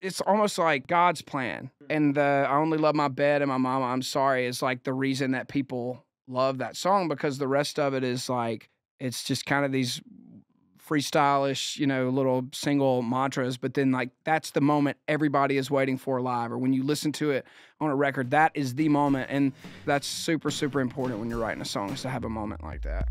it's almost like God's plan. And the I only love my bed and my mama, I'm sorry is like the reason that people love that song because the rest of it is like, it's just kind of these freestylish, little single mantras. But then like, that's the moment everybody is waiting for live. Or when you listen to it on a record, that is the moment. And that's super, super important when you're writing a song is to have a moment like that.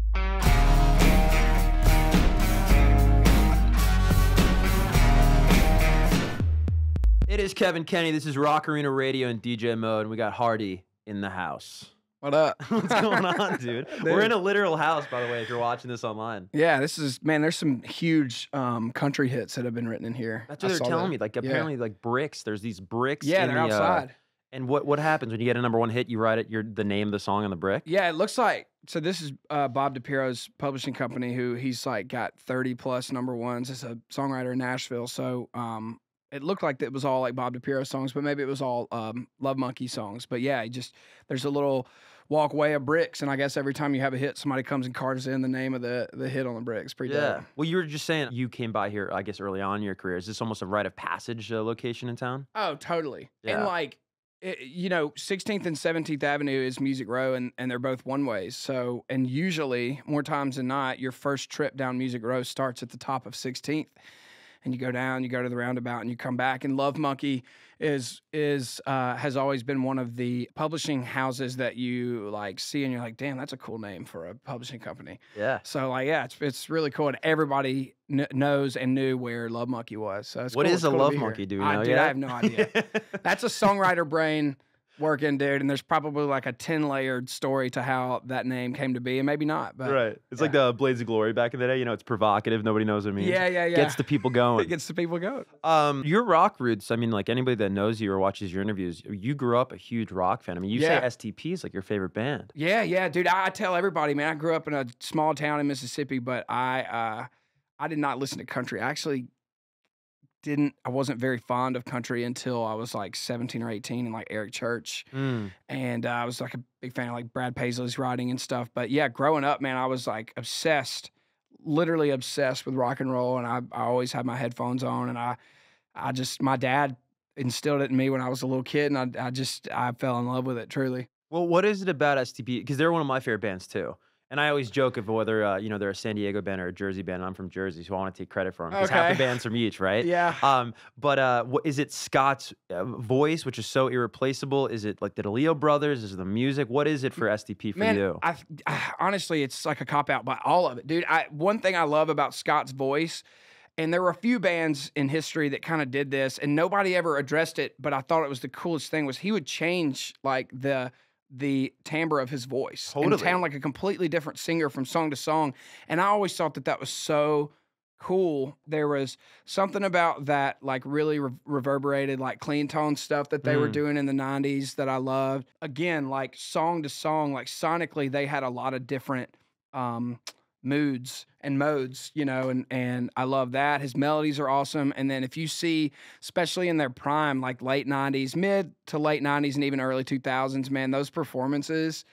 It is Kevan Kenney. This is Rock Arena Radio in DJ mode, and we got Hardy in the house. What up? What's going on, dude? We're in a literal house, by the way, if you're watching this online. Yeah, there's some huge country hits that have been written in here. That's what they're telling me. Like, apparently, like bricks. There's these bricks. Yeah, they're outside. And what happens when you get a #1 hit? You write it, the name of the song on the brick? Yeah, it looks like, so this is Bob DiPiero's publishing company, who he's like got 30 plus #1s. It's a songwriter in Nashville. So it looked like it was all like Bob DiPiero songs, but maybe it was all Love Monkey songs. But yeah, there's a little walkway of bricks, and I guess every time you have a hit, somebody comes and carves in the name of the hit on the bricks. Pretty dope. Well, you were just saying you came by here, I guess, early on in your career. Is this almost a rite of passage location in town? Oh, totally. Yeah. And like, 16th and 17th Avenue is Music Row, and they're both one ways. So, and usually, more times than not, your first trip down Music Row starts at the top of 16th. And you go down, you go to the roundabout, and you come back. And Love Monkey has always been one of the publishing houses that you like see, and you're like, damn, that's a cool name for a publishing company. Yeah. So like, yeah, it's really cool, and everybody knows and knew where Love Monkey was. So it's what cool. is a Love Monkey? Do we know? Dude, I have no idea. That's a songwriter brain working, dude, and there's probably like a 10-layered story to how that name came to be, and maybe not. But right. It's like the Blades of Glory back in the day. It's provocative. Nobody knows what it means. Yeah. Gets the people going. It gets the people going. Your rock roots, I mean, like anybody that knows you or watches your interviews, you grew up a huge rock fan. I mean, you say STP is like your favorite band. Yeah, dude. I tell everybody, man, I grew up in a small town in Mississippi, but I did not listen to country. I wasn't very fond of country until I was like 17 or 18 and like Eric Church. And I was like a big fan of like Brad Paisley's writing and stuff. But yeah, growing up, man, I was like literally obsessed with rock and roll. And I always had my headphones on, and my dad instilled it in me when I was a little kid, and I fell in love with it, truly. Well, what is it about STP? Because they're one of my favorite bands too. And I always joke of whether they're a San Diego band or a Jersey band. I'm from Jersey, so I want to take credit for them because half the band's from each, right? Yeah. But what is it? Scott's voice, which is so irreplaceable. Is it like the DeLeo brothers? Is it the music? What is it for STP for you? I honestly, it's like a cop out by all of it, dude. One thing I love about Scott's voice, and there were a few bands in history that kind of did this, and nobody ever addressed it, but I thought it was the coolest thing, was he would change like the timbre of his voice and sound like a completely different singer from song to song. And I always thought that was so cool. There was something about that like really reverberated, like clean tone stuff that they were doing in the 90s that I loved. Again, like song to song, like sonically, they had a lot of different moods and modes, and I love that. His melodies are awesome. And then if you see, especially in their prime, like late 90s, mid to late 90s, and even early 2000s, man, those performances,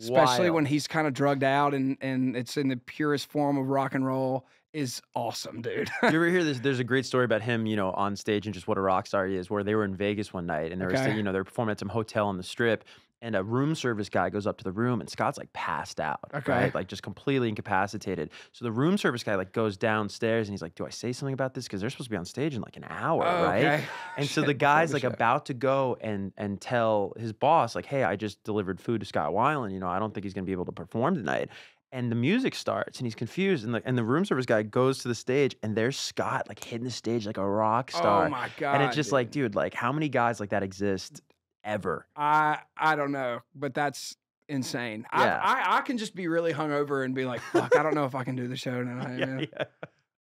especially when he's kind of drugged out and it's in the purest form of rock and roll, is awesome, dude. You ever hear this? There's a great story about him, on stage and just what a rock star he is, where they were in Vegas one night and they were, they were performing at some hotel on the Strip, and a room service guy goes up to the room, and Scott's like passed out, right? Like just completely incapacitated. So the room service guy like goes downstairs and he's like, "Do I say something about this? Because they're supposed to be on stage in like an hour, right?" And so the guy's like about to go and tell his boss like, "Hey, I just delivered food to Scott Weiland. I don't think he's gonna be able to perform tonight." And the music starts, and he's confused, and the room service guy goes to the stage, and there's Scott like hitting the stage like a rock star. Oh my God! And it's just like, dude, like how many guys like that exist ever? I don't know, but that's insane. Yeah. I can just be really hungover and be like, fuck, I don't know if I can do the show tonight. Yeah.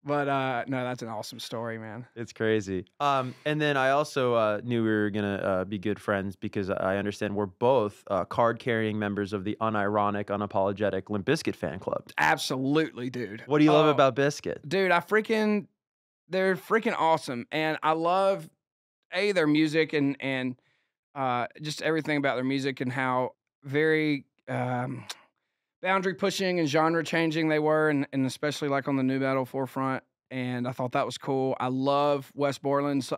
But no, that's an awesome story, man. It's crazy. And then I also knew we were gonna be good friends because I understand we're both card-carrying members of the unironic, unapologetic Limp Bizkit fan club. Absolutely, dude. What do you love about Bizkit? Dude, they're freaking awesome. And I love, their music and just everything about their music and how very boundary pushing and genre changing they were, and especially like on the new metal forefront. And I thought that was cool. I love Wes Borland's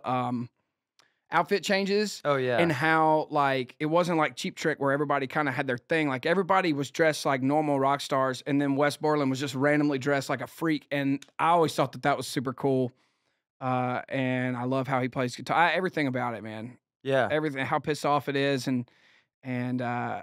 outfit changes. Oh, yeah. And how, like, it wasn't like Cheap Trick where everybody kind of had their thing. Like, everybody was dressed like normal rock stars, and then Wes Borland was just randomly dressed like a freak. And I always thought that that was super cool. And I love how he plays guitar. Everything about it, man. Yeah. Everything, how pissed off it is, and I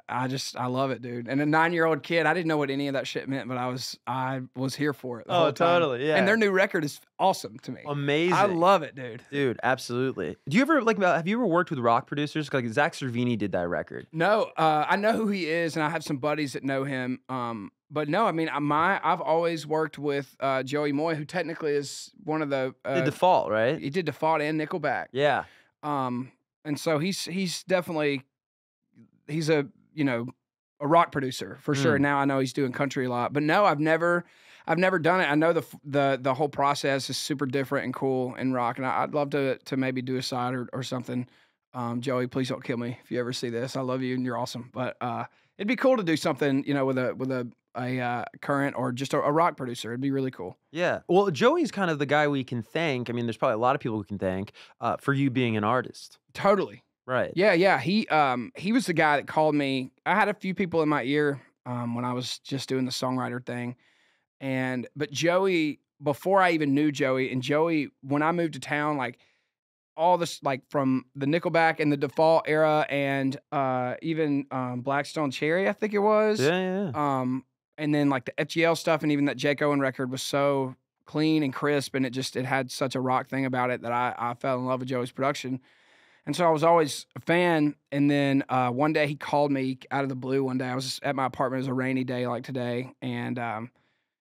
love it, dude. And a 9-year-old kid, I didn't know what any of that shit meant, but I was here for it the whole time. Totally, yeah. And their new record is awesome to me. Amazing. I love it, dude. Dude, absolutely. Do you ever have you ever worked with rock producers? Like Zach Cervini did that record. No, I know who he is, and I have some buddies that know him. But no, I mean, I've always worked with Joey Moy, who technically is one of the The Default, right? he did Default and Nickelback. Yeah. And so he's definitely a a rock producer for sure. Now I know he's doing country a lot, but no, I've never done it. I know the whole process is super different and cool in rock, and I'd love to maybe do a side or something. Joey, please don't kill me if you ever see this. I love you and you're awesome, but it'd be cool to do something with a current or just a rock producer. It'd be really cool. Yeah. Well, Joey's kind of the guy we can thank. I mean, there's probably a lot of people we can thank for you being an artist. Totally. Right. Yeah. He was the guy that called me. I had a few people in my ear when I was just doing the songwriter thing, but Joey, before I even knew Joey, and Joey, when I moved to town, like all this, like from the Nickelback and the Default era, and even Blackstone Cherry, I think it was. Yeah. And then like the FGL stuff, and even that Jake Owen record was so clean and crisp, and it had such a rock thing about it that I fell in love with Joey's production. And so I was always a fan. And then one day he called me out of the blue one day. I was at my apartment. It was a rainy day like today. And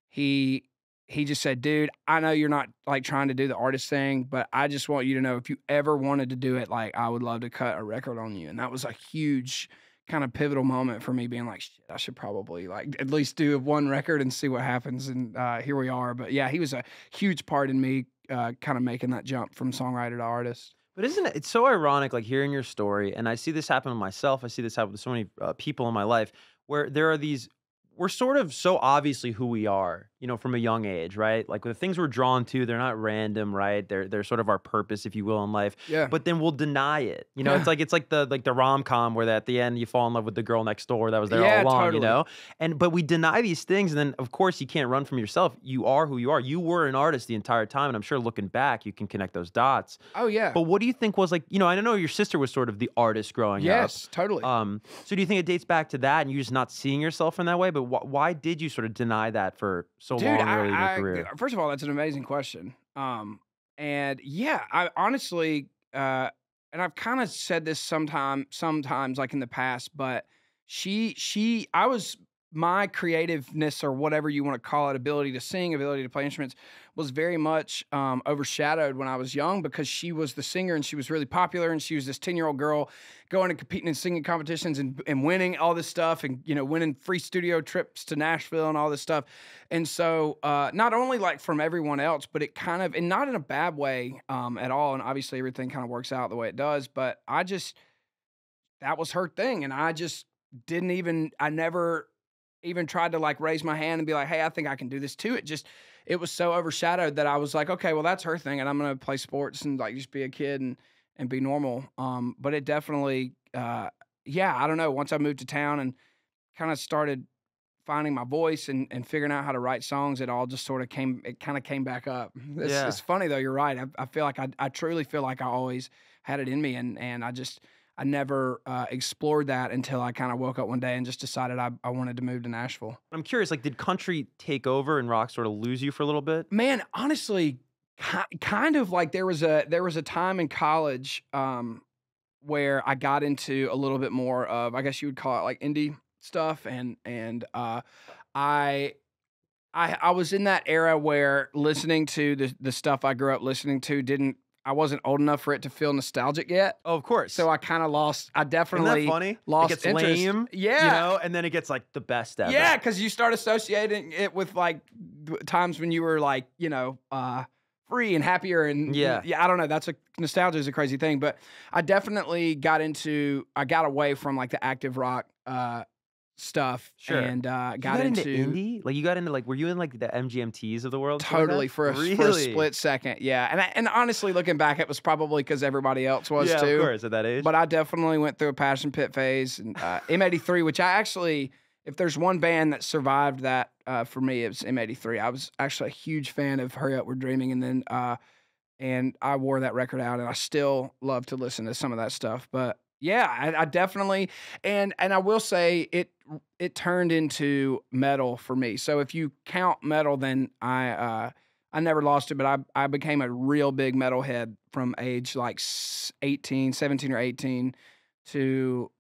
he just said, dude, I know you're not like trying to do the artist thing, but I just want you to know if you ever wanted to do it, like I would love to cut a record on you. And that was a huge kind of pivotal moment for me, being like, shit, I should probably like at least do one record and see what happens. And here we are. But yeah, he was a huge part in me kind of making that jump from songwriter to artist. But isn't it, it's so ironic, like hearing your story, and I see this happen with myself, I see this happen with so many people in my life, where there are these, we're sort of so obviously who we are, from a young age, right? Like the things we're drawn to, they're not random, right? They're sort of our purpose, if you will, in life. Yeah. But then we'll deny it. It's like the rom-com where at the end you fall in love with the girl next door that was there all along, totally. But we deny these things, and then of course you can't run from yourself. You are who you are. You were an artist the entire time, and I'm sure looking back you can connect those dots. Oh yeah. But what do you think was like, I know your sister was sort of the artist growing up. Yes, totally. So do you think it dates back to that and you just not seeing yourself in that way? But why did you sort of deny that for so long early in your career? First of all, that's an amazing question. And yeah, I honestly, and I've kind of said this sometimes like in the past, but I was, my creativeness or whatever you want to call it, ability to sing, ability to play instruments, was very much overshadowed when I was young, because she was the singer and she was really popular, and she was this 10-year-old girl going and competing in singing competitions and winning all this stuff, and winning free studio trips to Nashville and all this stuff. And so not only like from everyone else, but it kind of, and not in a bad way at all, and obviously everything kind of works out the way it does, but that was her thing, and I just I never even tried to like raise my hand and be like, hey, I think I can do this too. It was so overshadowed that I was like, okay, well, that's her thing, and I'm going to play sports and like just be a kid and be normal. But it definitely, I don't know. Once I moved to town and kind of started finding my voice and figuring out how to write songs, it all just sort of came back up. It's funny though. You're right. I feel like I truly feel like I always had it in me, and I never explored that until I kind of woke up one day and just decided I wanted to move to Nashville. I'm curious, like, did country take over and rock sort of lose you for a little bit? Man, honestly, kind of like there was a time in college where I got into a little bit more of, I guess you would call it like indie stuff, and I was in that era where listening to the stuff I grew up listening to I wasn't old enough for it to feel nostalgic yet. Oh, of course. So I kind of lost. I definitely Isn't that funny? Lost it gets interest. Lame, yeah, and then it gets like the best ever. Yeah, because you start associating it with like times when you were like free and happier, and yeah. I don't know. Nostalgia is a crazy thing, but I definitely got away from like the active rock stuff Sure. and You got got into into indie? Like, you got into, like, were you in, like, the MGMTs of the world, stuff like that? totally for a Really? split second. Yeah. And honestly, looking back, it was probably because everybody else was Yeah, of too. course, at that age. But I definitely went through a passion pit phase and M83, which I actually, if there's one band that survived that for me, it was M83. I was actually a huge fan of Hurry Up We're Dreaming, and then and I wore that record out, and I still love to listen to some of that stuff. But yeah, I definitely, and I will say it turned into metal for me. So if you count metal, then I never lost it, but I became a real big metalhead from age like 18, 17 or 18 to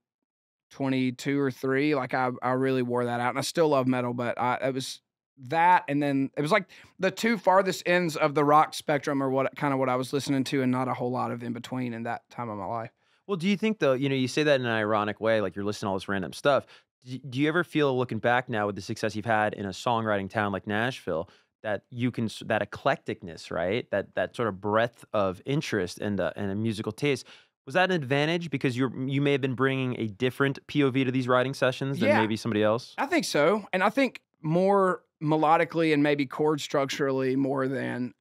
22 or 3. Like I really wore that out, and I still love metal, but it was that, and then it was like the two farthest ends of the rock spectrum are what I was listening to, and not a whole lot of in between in that time of my life. Well, do you think though, you say that in an ironic way, like you're listening to all this random stuff. Do you ever feel looking back now with the success you've had in a songwriting town like Nashville that you can that eclecticness, right? That sort of breadth of interest and a musical taste. Was that an advantage because you may have been bringing a different POV to these writing sessions than Yeah, maybe somebody else? I think so, and I think more melodically and maybe chord structurally more than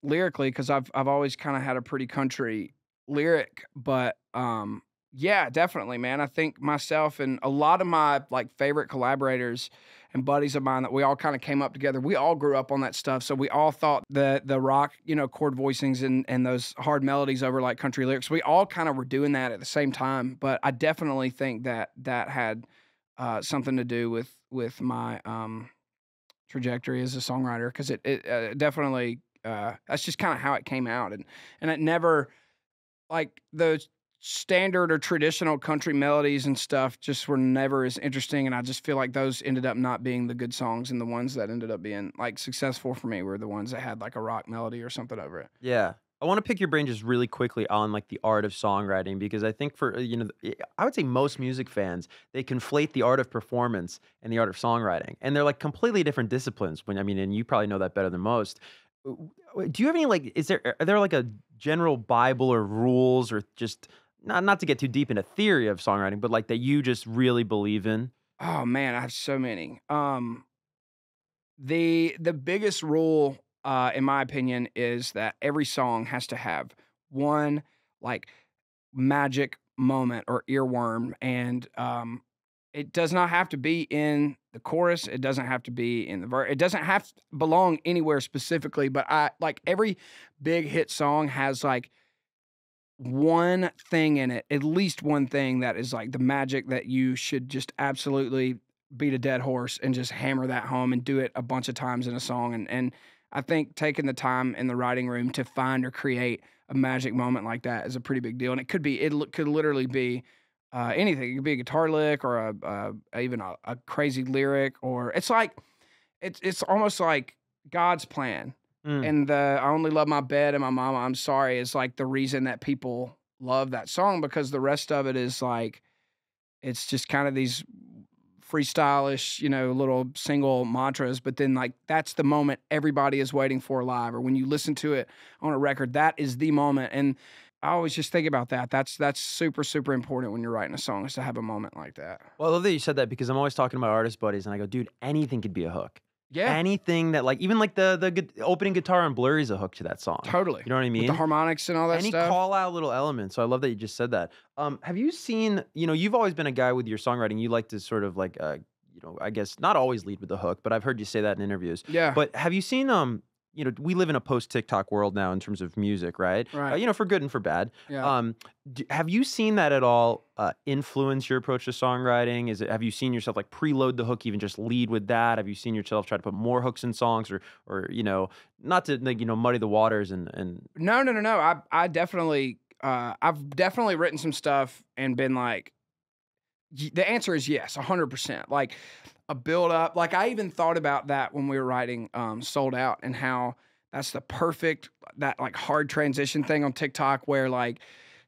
lyrically, because I've always kind of had a pretty country lyric, but yeah, definitely, man. I think myself and a lot of my like favorite collaborators and buddies of mine that we all kind of came up together. We all grew up on that stuff, so we all thought the rock, chord voicings and those hard melodies over like country lyrics. We all kind of were doing that at the same time, but I definitely think that had something to do with my trajectory as a songwriter because it definitely that's just kind of how it came out and it never like those standard or traditional country melodies and stuff just were never as interesting, and I just feel like those ended up not being the good songs, and the ones that ended up being like successful for me were the ones that had like a rock melody or something over it. Yeah. I want to pick your brain just really quickly on like the art of songwriting because I think for I would say most music fans they conflate the art of performance and the art of songwriting and they're like completely different disciplines when and you probably know that better than most. Do you have any like are there like a general bible or rules or just not to get too deep into theory of songwriting but like that you just really believe in? Oh man, I have so many. The biggest rule, in my opinion, is that every song has to have one like magic moment or earworm, and it does not have to be in the chorus. It doesn't have to be in the verse. It doesn't have to belong anywhere specifically. But I like every big hit song has like one thing in it, at least one thing that is like the magic that you should just absolutely beat a dead horse and just hammer that home and do it a bunch of times in a song. And I think taking the time in the writing room to find or create a magic moment like that is a pretty big deal. And it could literally be anything. It could be a guitar lick or even a crazy lyric, or it's almost like God's plan. Mm. And the I only love my bed and my mama, I'm sorry is like the reason that people love that song because the rest of it is like it's just kind of these freestylish, little single mantras, but then like that's the moment everybody is waiting for live, or when you listen to it on a record, that is the moment. And I always just think about that. That's super, super important when you're writing a song is to have a moment like that. Well, I love that you said that because I'm always talking to my artist buddies and I go, dude, anything could be a hook. Yeah, Anything that like even like the opening guitar on Blurry is a hook to that song. totally. You know what I With the mean? harmonics and all that Any stuff. call out little elements. So I love that you just said that. Have you seen, you've always been a guy with your songwriting. You like to sort of like I guess not always lead with the hook, but I've heard you say that in interviews. Yeah. But have you seen we live in a post TikTok world now in terms of music, right? Right. For good and for bad. Yeah. Have you seen that at all influence your approach to songwriting? Have you seen yourself like preload the hook, even just lead with that? Have you seen yourself try to put more hooks in songs, or not to like, muddy the waters and No, no, no, no. I definitely I've definitely written some stuff and been like the answer is yes, 100%. Like a build up. Like I even thought about that when we were writing Sold Out and how that's the perfect that like hard transition thing on TikTok where like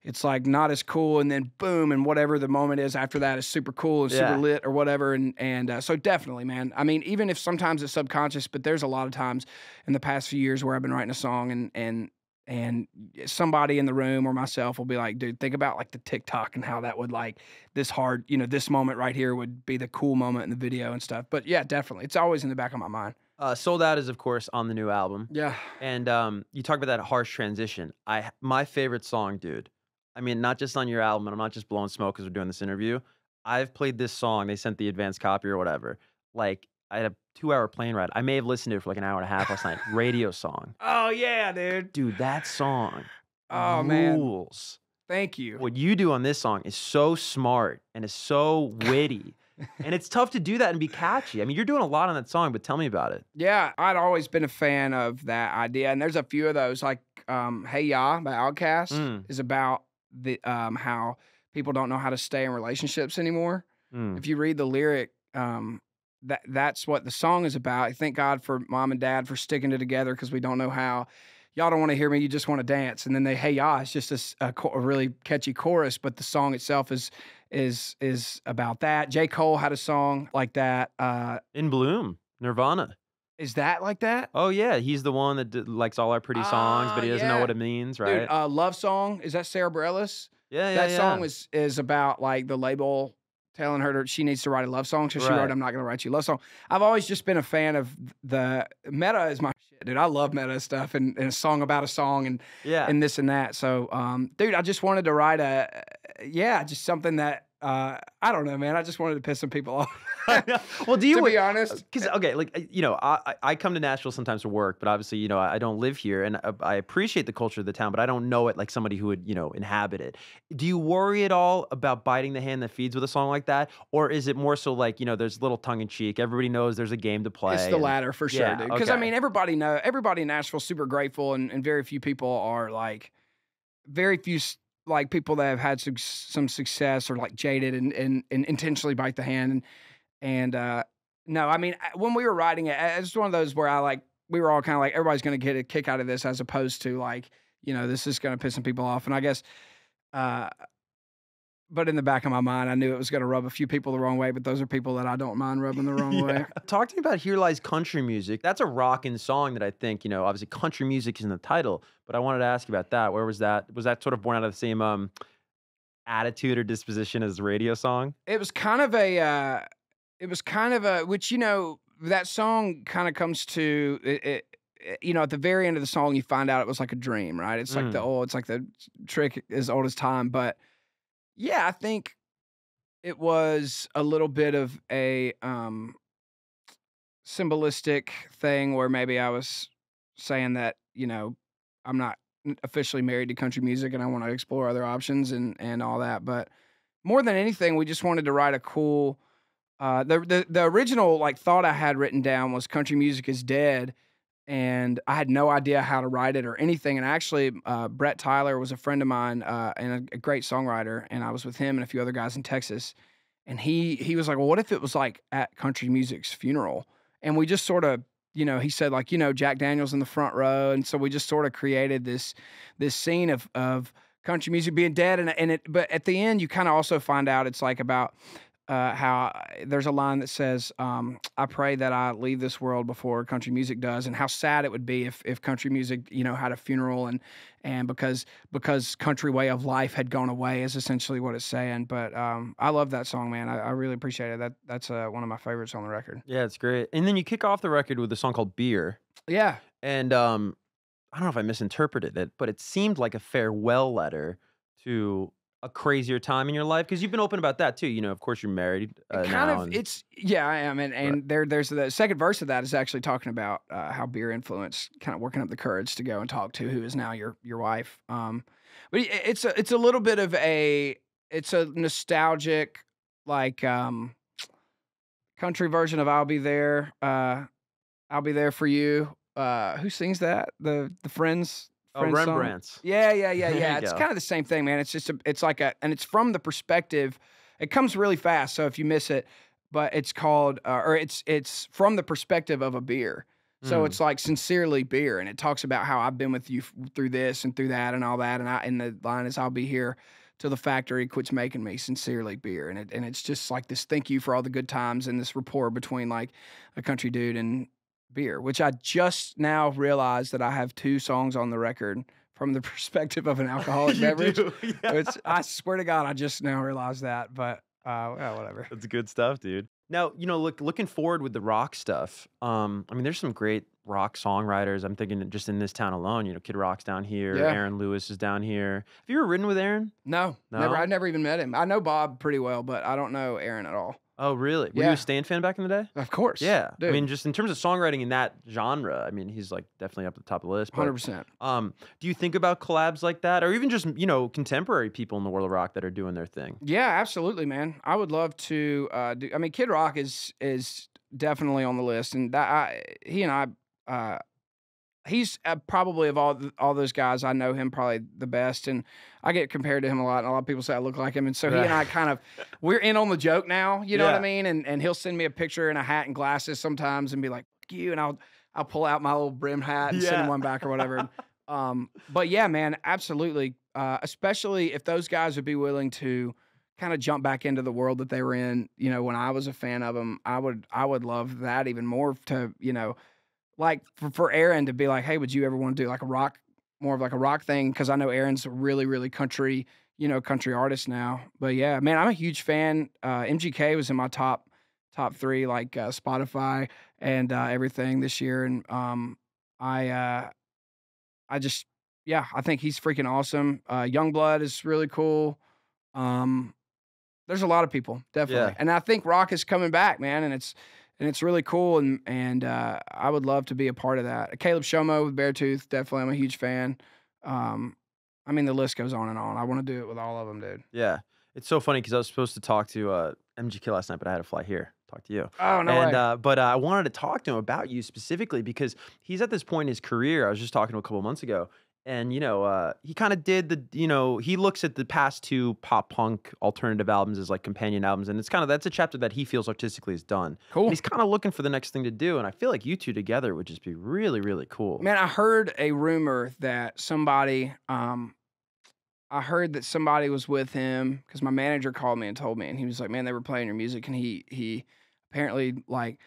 it's like not as cool and then boom and whatever the moment is after that is super cool and super yeah. lit or whatever and so definitely, man. I mean, even if sometimes it's subconscious, but there's a lot of times in the past few years where I've been writing a song and and somebody in the room or myself will be like, dude, think about like the TikTok and how that would like this hard, this moment right here would be the cool moment in the video and stuff. But yeah, definitely. It's always in the back of my mind. Sold Out is, of course, on the new album. Yeah. And you talk about that harsh transition. My favorite song, dude. I mean, not just on your album, and I'm not just blowing smoke because we're doing this interview. I've played this song. They sent the advanced copy or whatever. Like, I had a 2-hour plane ride. I may have listened to it for like an hour and a half last night. Radio song. Oh yeah, dude. Dude, that song Oh man. rules. Thank you. What you do on this song is so smart and is so witty. And it's tough to do that and be catchy. I mean, you're doing a lot on that song, but tell me about it. Yeah, I'd always been a fan of that idea, and there's a few of those, like "Hey Ya" by Outkast is about the how people don't know how to stay in relationships anymore. If you read the lyric, that's what the song is about. Thank God for mom and dad for sticking it together because we don't know how. Y'all don't want to hear me, you just want to dance. And then they, "Hey Ya," it's just a really catchy chorus, but the song itself is about that. J. Cole had a song like that. In Bloom, Nirvana. Is that like that? Oh yeah, he's the one that likes all our pretty songs, but he doesn't know what it means, right? Dude, Love Song, is that Sarah Bareilles? Yeah, That song is about like the label telling her she needs to write a love song. So she wrote, "I'm not going to write you a love song." I've always just been a fan of the Meta is my shit, dude. I love Meta stuff and a song about a song and this and that. So, dude, I just wanted to write just something that, I don't know, man. I just wanted to piss some people off. Well, do you, to be honest? Because, okay, like, I come to Nashville sometimes for work, but obviously, I don't live here, and I appreciate the culture of the town, but I don't know it like somebody who would, inhabit it. Do you worry at all about biting the hand that feeds with a song like that? Or is it more so like, there's a little tongue in cheek, everybody knows there's a game to play? It's the latter for sure, dude. Because, okay. I mean, everybody in Nashville's super grateful, and very few people are like, very few like people that have had some success or like jaded and intentionally bite the hand. And no, I mean, when we were writing it, it's one of those where we were all kind of like, everybody's going to get a kick out of this, as opposed to like, this is going to piss some people off. And I guess, but in the back of my mind, I knew it was going to rub a few people the wrong way, but those are people that I don't mind rubbing the wrong way. Talk to me about Here Lies Country Music. That's a rockin' song that I think, obviously country music is in the title, but I wanted to ask you about that. Where was that? Was that sort of born out of the same attitude or disposition as the radio song? It was kind of which, that song kind of comes to it, at the very end of the song, you find out it was like a dream, right? It's like it's like the trick as old as time. But yeah, I think it was a little bit of a symbolistic thing where maybe I was saying that, I'm not officially married to country music and I want to explore other options and all that. But more than anything, we just wanted to write a cool, the original like thought I had written down was country music is dead. And I had no idea how to write it or anything. And actually, Brett Tyler was a friend of mine and a great songwriter. And I was with him and a few other guys in Texas. And he was like, well, what if it was like at country music's funeral? And we just sort of, he said like, Jack Daniel's in the front row. And so we just sort of created this scene of country music being dead. But at the end, you kind of also find out it's like about how there's a line that says, I pray that I leave this world before country music does, and how sad it would be if country music, had a funeral and because country way of life had gone away is essentially what it's saying. But I love that song, man. I really appreciate it. That's one of my favorites on the record. Yeah, it's great. And then you kick off the record with a song called Beer. Yeah. And I don't know if I misinterpreted it, but it seemed like a farewell letter to a crazier time in your life, because you've been open about that too. Of course you're married now. I am, and there's the second verse of that is actually talking about how beer influenced, kind of working up the courage to go and talk to who is now your wife. But it's a little bit of it's a nostalgic like country version of "I'll Be There." I'll be there for you. Who sings that? The Friends. Rembrandt's. Song. Yeah. It's kind of the same thing, man. It's and it's from the perspective. It comes really fast, so if you miss it, but it's called, it's from the perspective of a beer. So it's like sincerely beer, and it talks about how I've been with you through this and through that and all that, and the line is, "I'll be here till the factory quits making me, sincerely beer," and it's just like this thank you for all the good times and this rapport between like a country dude and beer, which I just now realized that I have 2 songs on the record from the perspective of an alcoholic beverage. Yeah. I swear to God, I just now realized that, but well, whatever. That's good stuff, dude. Now, looking forward with the rock stuff. I mean, there's some great rock songwriters. I'm thinking just in this town alone, Kid Rock's down here. Yeah. Aaron Lewis is down here. Have you ever ridden with Aaron? No, never. I never even met him. I know Bob pretty well, but I don't know Aaron at all. Oh, really? Were you a Stan fan back in the day? Of course. Yeah. Dude. I mean, just in terms of songwriting in that genre, I mean, he's like definitely up at the top of the list. 100%. Do you think about collabs like that, or even just contemporary people in the world of rock that are doing their thing? Yeah, absolutely, man. I would love to do. I mean, Kid Rock is definitely on the list, and he's probably of all those guys, I know him probably the best, and I get compared to him a lot, and a lot of people say I look like him, and so he and I kind of, we're in on the joke now, you know what I mean? And he'll send me a picture in a hat and glasses sometimes and be like, "Fuck you," and I'll pull out my little brim hat and send him one back or whatever. But yeah, man, absolutely. Especially if those guys would be willing to kind of jump back into the world that they were in, when I was a fan of them, I would love that even more to, like for Aaron to be like, "Hey, would you ever want to do like more of like a rock thing?" Because I know Aaron's a really, really country artist now. But yeah, man, I'm a huge fan. MGK was in my top 3, like Spotify and everything this year, and I think he's freaking awesome. Youngblood is really cool. There's a lot of people, definitely, and I think rock is coming back, man, and it's really cool, and I would love to be a part of that. Caleb Shomo with Beartooth, definitely, I'm a huge fan. I mean, the list goes on and on. I want to do it with all of them, dude. Yeah, it's so funny because I was supposed to talk to MGK last night, but I had to fly here. Talk to you. Oh, no way. But I wanted to talk to him about you specifically because he's at this point in his career. I was just talking to him a couple months ago. And, he kind of did he looks at the past 2 pop punk alternative albums as like companion albums. And that's a chapter that he feels artistically is done. Cool. And he's kind of looking for the next thing to do. And I feel like you two together would just be really, really cool. Man, I heard a rumor that somebody was with him because my manager called me and told me, and he was like, "Man, they were playing your music," and he apparently like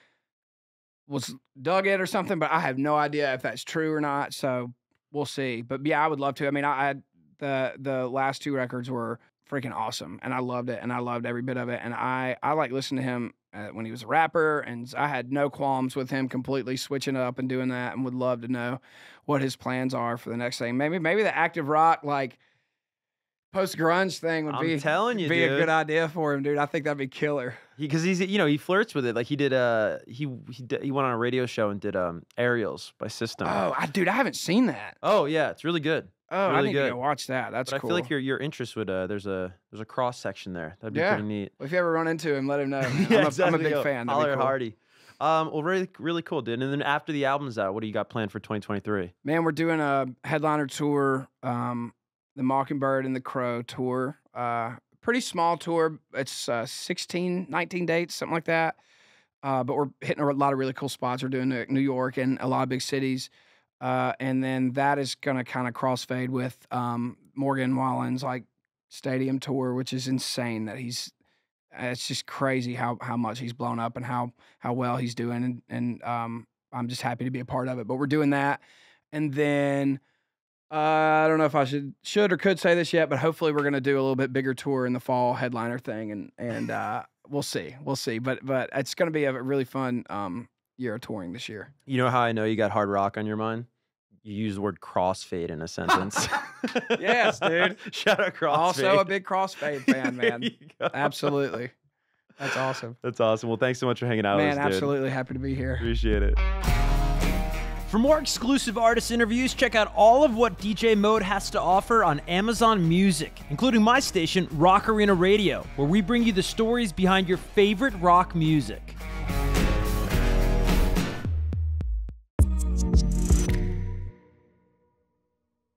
was dug it or something, but I have no idea if that's true or not. So we'll see. But yeah, I would love to. I mean, the last 2 records were freaking awesome, and I loved it, and I loved every bit of it. And I like listened to him when he was a rapper, and I had no qualms with him completely switching up and doing that, and would love to know what his plans are for the next thing. Maybe the active rock like post-grunge thing would be a good idea for him, dude. I think that'd be killer. Because he flirts with it. Like he did he went on a radio show and did Aerials by System. Oh, dude, I haven't seen that. Oh yeah, it's really good. Oh, really I need to go watch that. That's cool. I feel like your interest would there's a cross section there. That'd be pretty neat. Well, if you ever run into him, let him know. I'm a big fan. Holler at Hardy. Well, really, really cool, dude. And then after the album's out, what do you got planned for 2023? Man, we're doing a headliner tour. The Mockingbird and the Crow tour. Pretty small tour. It's 16, 19 dates, something like that. But we're hitting a lot of really cool spots. We're doing New York and a lot of big cities. And then that is going to kind of crossfade with Morgan Wallen's like stadium tour, which is insane that it's just crazy how much he's blown up and how well he's doing. And I'm just happy to be a part of it. But we're doing that. And then I don't know if I should or could say this yet, but hopefully we're going to do a little bit bigger tour in the fall, headliner thing, and we'll see. But it's going to be a really fun year of touring this year. You know how I know you got hard rock on your mind? You use the word crossfade in a sentence. Yes, dude. Shout out Crossfade. Also a big Crossfade fan, man. Absolutely. That's awesome. That's awesome. Well, thanks so much for hanging out with us, dude. Absolutely happy to be here. Appreciate it. For more exclusive artist interviews, check out all of what DJ Mode has to offer on Amazon Music, including my station, Rock Arena Radio, where we bring you the stories behind your favorite rock music.